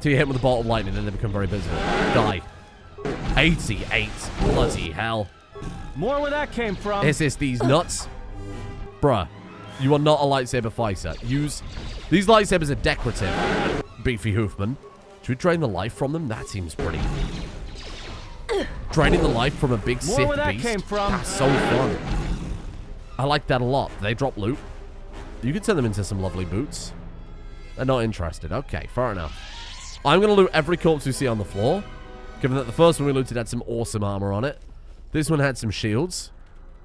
Till you hit them with a bolt of lightning and they become very visible. Die. 88. Bloody hell. More where that came from. Hisses these nuts. Bruh. You are not a lightsaber fighter. These lightsabers are decorative. Beefy Hoofman. Should we drain the life from them? That seems pretty... Draining the life from a big Sith beast. More where that came from. That's so fun. I like that a lot. They drop loot. You could turn them into some lovely boots. They're not interested. Okay, fair enough. I'm going to loot every corpse we see on the floor. Given that the first one we looted had some awesome armor on it. This one had some shields.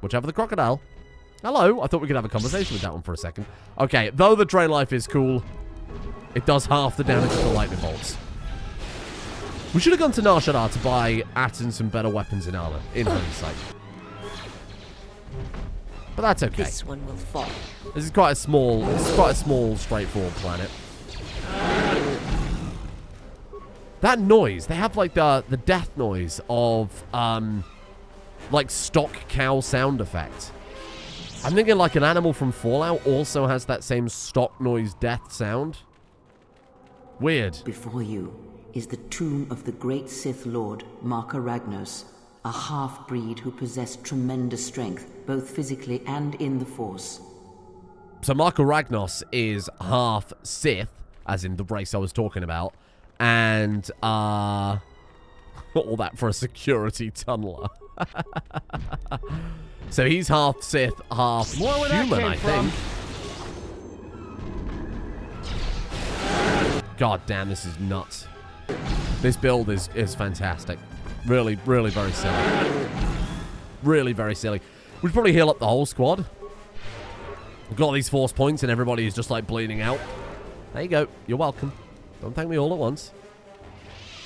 Whichever the crocodile. Hello. I thought we could have a conversation with that one for a second. Okay, though the drain life is cool, it does half the damage of the lightning bolts. We should have gone to Nar Shaddaa to buy Atton some better weapons in armor, in hindsight. But that's okay. This one will fall. This is quite a small, straightforward planet. That noise, they have like the death noise of like stock cow sound effect. I'm thinking like an animal from Fallout also has that same stock noise death sound. Weird. Before you is the tomb of the great Sith Lord, Marka Ragnos, a half-breed who possessed tremendous strength, both physically and in the Force. So Marka Ragnos is half Sith, as in the race I was talking about, and all that for a security tunneler. So he's half Sith, half human, I think. God damn, this is nuts. This build is fantastic. Really, really very silly. Really very silly. We'd probably heal up the whole squad. We've got all these force points and everybody is just like bleeding out. There you go. You're welcome. Don't thank me all at once.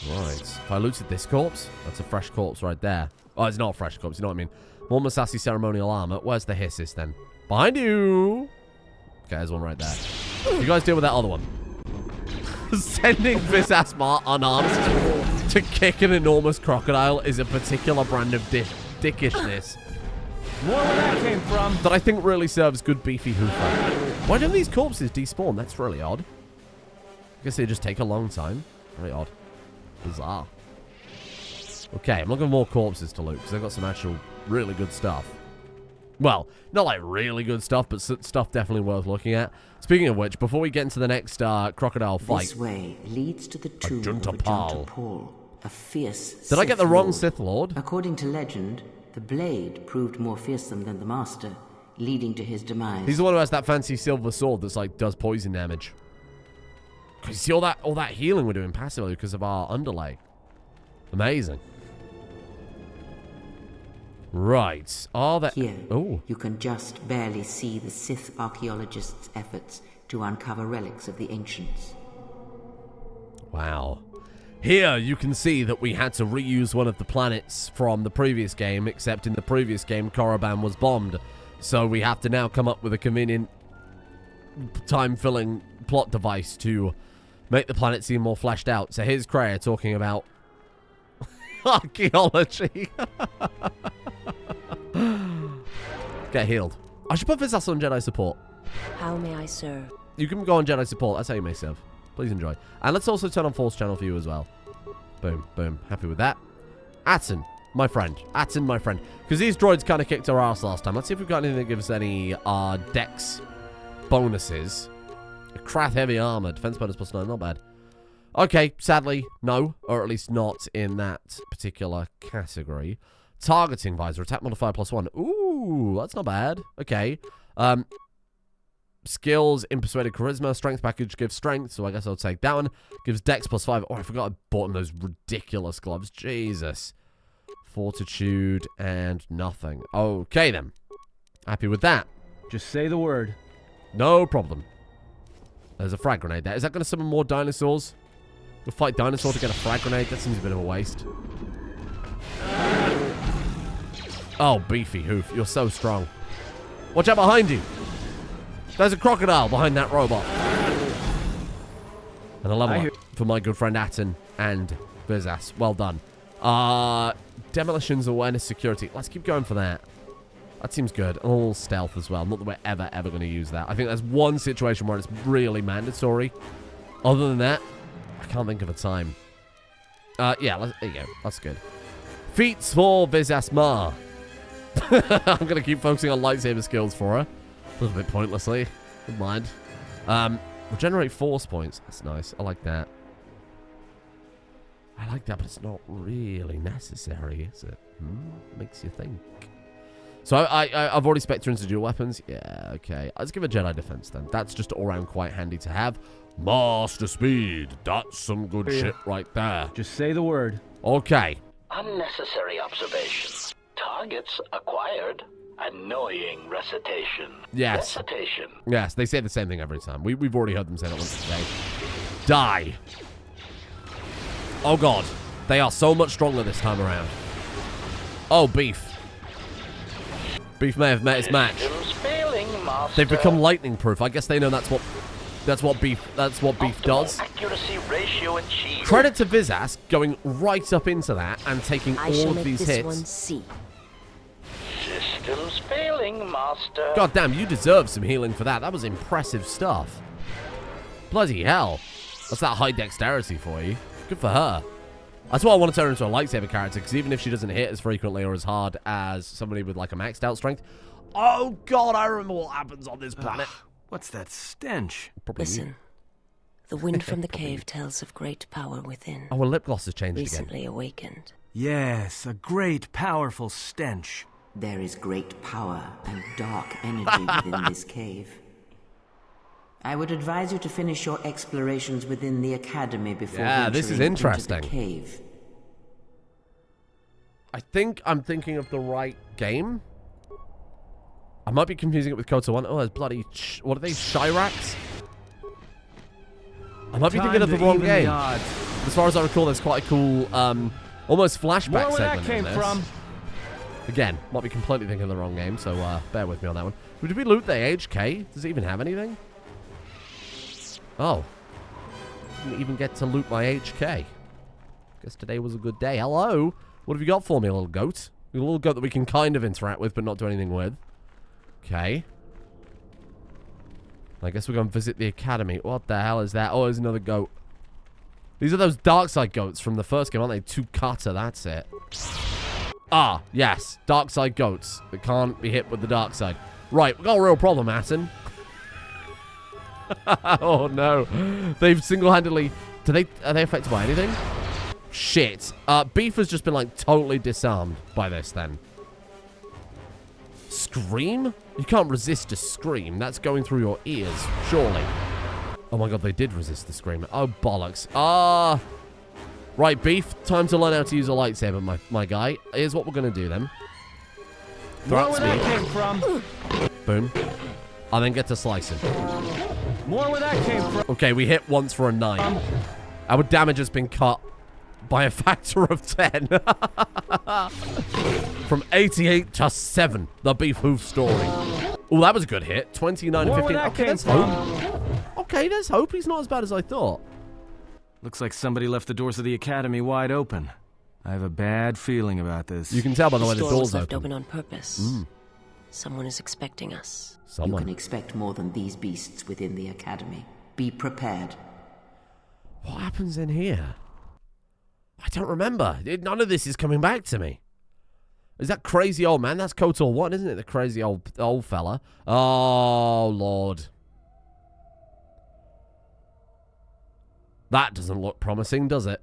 Right. If I looted this corpse, that's a fresh corpse right there. Oh, it's not a fresh corpse. You know what I mean? More Masashi ceremonial armor. Where's the hisses then? Behind you. Okay, there's one right there. You guys deal with that other one. Sending Viz Asmar unarmed to kick an enormous crocodile is a particular brand of dickishness. More where that came from. That I think really serves good Beefy Hoof. Why don't these corpses despawn? That's really odd. I guess they just take a long time. Very odd. Bizarre. Okay, I'm looking for more corpses to loot because I've got some actual really good stuff. Well, not like really good stuff, but stuff definitely worth looking at. Speaking of which, before we get into the next crocodile fight... This way leads to the tomb of Ajunta Pall, a fierce Did I get the wrong Lord. Sith Lord? According to legend, the blade proved more fearsome than the master, leading to his demise. He's the one who has that fancy silver sword that's like does poison damage. You see all that healing we're doing passively because of our underlay. Amazing. Right. Are there... Here, oh. you can just barely see the Sith archaeologists' efforts to uncover relics of the ancients. Wow. Here you can see that we had to reuse one of the planets from the previous game, except in the previous game, Korriban was bombed. So we have to now come up with a convenient time-filling plot device to make the planet seem more fleshed out. So here's Kreia talking about archaeology. Get healed. I should put this on Jedi support. How may I serve? You can go on Jedi support. That's how you may serve. Please enjoy. And let's also turn on Force Channel for you as well. Boom, boom. Happy with that. Atten, my friend. Atten, my friend. Because these droids kind of kicked our ass last time. Let's see if we've got anything that gives us any dex bonuses. Krath heavy armor. Defense bonus +9. Not bad. Okay, sadly, no. Or at least not in that particular category. Targeting visor. Attack modifier +1. Ooh, that's not bad. Okay. Skills in persuaded charisma. Strength package gives strength, so I guess I'll take that one. Gives dex +5. Oh, I forgot I bought him those ridiculous gloves. Jesus. Fortitude and nothing. Okay, then. Happy with that. Just say the word. No problem. There's a frag grenade there. Is that going to summon more dinosaurs? We'll fight dinosaur to get a frag grenade? That seems a bit of a waste. Oh, Beefy Hoof. You're so strong. Watch out behind you. There's a crocodile behind that robot. And a level up for my good friend Atten and Vizas. Well done. Demolitions, awareness, security. Let's keep going for that. That seems good. And a little stealth as well. Not that we're ever going to use that. I think there's one situation where it's really mandatory. Other than that, I can't think of a time. Yeah, there you go. That's good. Feats for Vizas Ma. I'm going to keep focusing on lightsaber skills for her. A little bit pointlessly. Don't mind. Regenerate force points. That's nice. I like that. I like that, but it's not really necessary, is it? Makes you think. So I've already spec'd into dual weapons. Yeah, okay. Let's give a Jedi defense then. That's just all around quite handy to have. Master speed. That's some good shit right there. Just say the word. Okay. Unnecessary observation. Targets acquired. Annoying recitation. Yes. Recitation. Yes, they say the same thing every time. We've already heard them say that once today. Die. Oh, God. They are so much stronger this time around. Oh, Beef. Beef may have met his match. Failing, They've become lightning proof. I guess they know that's what Beef does. Accuracy ratio achieved. Credit to Vizas going right up into that and taking all of these hits. One see. Systems failing, Master. God damn, you deserve some healing for that. That was impressive stuff. Bloody hell. That's that high dexterity for you. Good for her. That's why I want to turn her into a lightsaber character, because even if she doesn't hit as frequently or as hard as somebody with like a maxed out strength. Oh God, I remember what happens on this planet. What's that stench? Probably Listen. The wind from the cave tells of great power within. Oh, well, lip gloss has changed recently again. Awakened. Yes, a great, powerful stench. There is great power and dark energy within this cave. I would advise you to finish your explorations within the academy before this is venturing interesting. into the cave. I think I'm thinking of the right game. I might be confusing it with KOTOR 1. Oh, there's bloody... what are they? Shiraks? I might be thinking of the wrong game. As far as I recall, there's quite a cool, almost flashback segment in this. Again, might be completely thinking of the wrong game, so bear with me on that one. Did we loot the HK? Does it even have anything? Oh. Didn't even get to loot my HK. Guess today was a good day. Hello? What have you got for me, little goat? A little goat that we can kind of interact with, but not do anything with. Okay. I guess we're going to visit the academy. What the hell is that? Oh, there's another goat. These are those dark side goats from the first game, aren't they? 2 kata, that's it. Ah, yes. Dark side goats that can't be hit with the dark side. Right, we've got a real problem, Assen. Oh, no. They've single-handedly... Are they affected by anything? Shit. Beef has just been, like, totally disarmed by this, then. Scream? You can't resist a scream. That's going through your ears, surely. Oh my god, they did resist the scream. Oh, bollocks. Right, Beef. Time to learn how to use a lightsaber, my guy. Here's what we're going to do, then. Throw out speed. Came from. Boom. And then get to slicing. More where that came from. Okay, we hit once for a 9. Our damage has been cut by a factor of 10. From 88 to 7. The Beef Hoof story. Oh, that was a good hit. 29 and 15. Okay, there's hope. Okay, there's hope. He's not as bad as I thought. Looks like somebody left the doors of the academy wide open. I have a bad feeling about this. You can tell by the way the door door's was left open. open on purpose. Someone is expecting us. You can expect more than these beasts within the academy. Be prepared. What happens in here? I don't remember. None of this is coming back to me. Is that crazy old man? That's KOTOR 1, isn't it? The crazy old fella. Oh, Lord. That doesn't look promising, does it?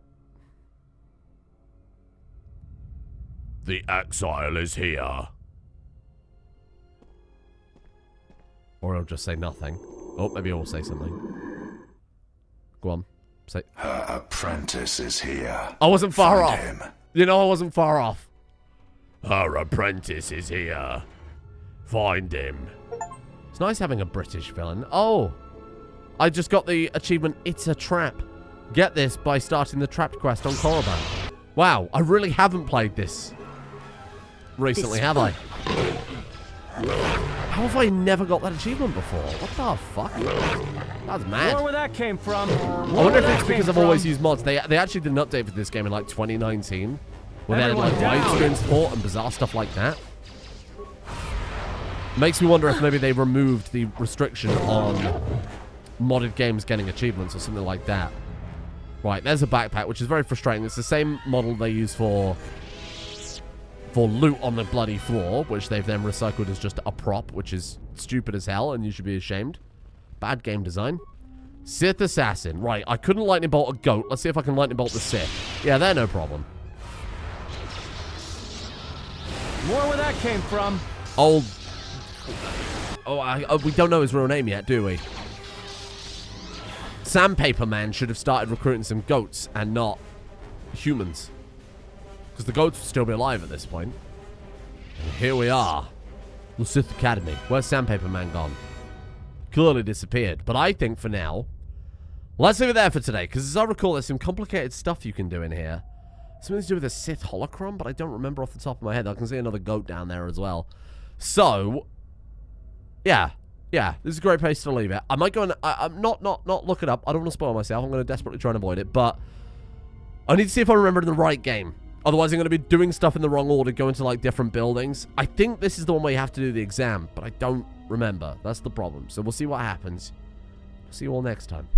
The exile is here. Or he'll just say nothing. Oh, maybe he'll say something. Go on. Say. Her apprentice is here. I wasn't far off. Him. You know, I wasn't far off. Her apprentice is here. Find him. It's nice having a British villain. Oh. I just got the achievement, It's a Trap. Get this by starting the trapped quest on Korriban. Wow, I really haven't played this recently, have I? How have I never got that achievement before? What the fuck? That's mad. More where that came from. I wonder if it's because I've always used mods. They actually did an update for this game in like 2019. Where they added like widescreen support and bizarre stuff like that. Makes me wonder if maybe they removed the restriction on modded games getting achievements or something like that. Right, there's a backpack, which is very frustrating. It's the same model they use for loot on the bloody floor, which they've then recycled as just a prop, which is stupid as hell, and you should be ashamed. Bad game design. Sith assassin. Right, I couldn't lightning bolt a goat. Let's see if I can lightning bolt the Sith. Yeah, they're no problem. More where that came from. Old... Oh, we don't know his real name yet, do we? Sandpaper Man should have started recruiting some goats and not humans. Because the goats would still be alive at this point. And here we are. The Sith Academy. Where's Sandpaper Man gone? Clearly disappeared. But I think for now, let's leave it there for today. Because as I recall, there's some complicated stuff you can do in here. Something to do with a Sith holocron, but I don't remember off the top of my head. I can see another goat down there as well. So, yeah. Yeah, this is a great place to leave it. I might go and... I'm not look it up. I don't want to spoil myself. I'm going to desperately try and avoid it. But I need to see if I remember the right game. Otherwise, I'm going to be doing stuff in the wrong order, going to, like, different buildings. I think this is the one where you have to do the exam, but I don't remember. That's the problem. So we'll see what happens. See you all next time.